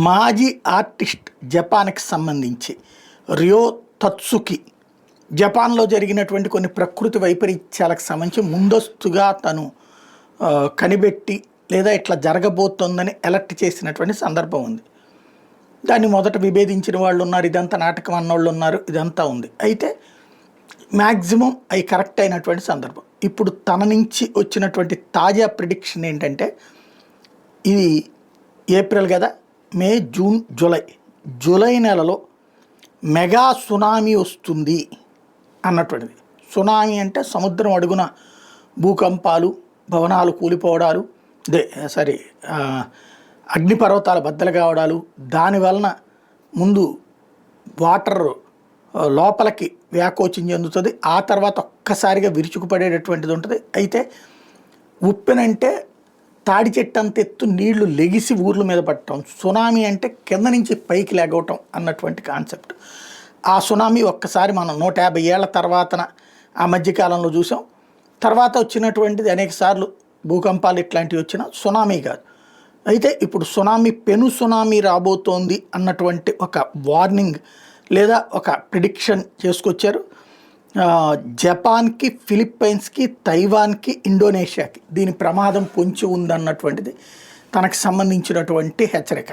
మాజీ ఆర్టిస్ట్ జపాన్కి సంబంధించి రియో తత్సుకి జపాన్లో జరిగినటువంటి కొన్ని ప్రకృతి వైపరీత్యాలకు సంబంధించి ముందస్తుగా తను కనిపెట్టి లేదా ఇట్లా జరగబోతోందని అలర్ట్ చేసినటువంటి సందర్భం ఉంది. దాన్ని మొదట విభేదించిన వాళ్ళు ఉన్నారు, ఇదంతా నాటకం అన్నోళ్ళు ఉన్నారు, ఇదంతా ఉంది. అయితే మ్యాక్సిమం అవి కరెక్ట్ అయినటువంటి సందర్భం. ఇప్పుడు తన నుంచి వచ్చినటువంటి తాజా ప్రిడిక్షన్ ఏంటంటే, ఇది ఏప్రిల్ కదా, మే, జూన్, జూలై నెలలో మెగా సునామీ వస్తుంది అన్నటువంటిది. సునామీ అంటే సముద్రం అడుగున భూకంపాలు, భవనాలు కూలిపోవడాలు, అగ్నిపర్వతాల బద్దలు కావడాలు, దానివలన ముందు వాటర్ లోపలికి వ్యాకోచం చెందుతుంది, ఆ తర్వాత ఒక్కసారిగా విరుచుకుపడేటటువంటిది ఉంటుంది. అయితే ఉప్పెనంటే తాడి చెట్టు అంత ఎత్తు నీళ్లు లెగిసి ఊర్ల మీద పట్టడం, సునామీ అంటే కింద నుంచి పైకి లెగవటం అన్నటువంటి కాన్సెప్ట్. ఆ సునామీ ఒక్కసారి మనం 150 ఏళ్ల తర్వాతన ఆ మధ్యకాలంలో చూసాం. తర్వాత వచ్చినటువంటిది అనేక సార్లు భూకంపాలు ఇట్లాంటివి వచ్చినా సునామీ కాదు. అయితే ఇప్పుడు పెను సునామీ రాబోతోంది అన్నటువంటి ఒక వార్నింగ్ లేదా ఒక ప్రిడిక్షన్ చేసుకొచ్చారు. జపాన్కి, ఫిలిప్పైన్స్కి, తైవాన్కి, ఇండోనేషియాకి దీని ప్రమాదం పొంచి ఉందన్నటువంటిది తనకు సంబంధించినటువంటి హెచ్చరిక.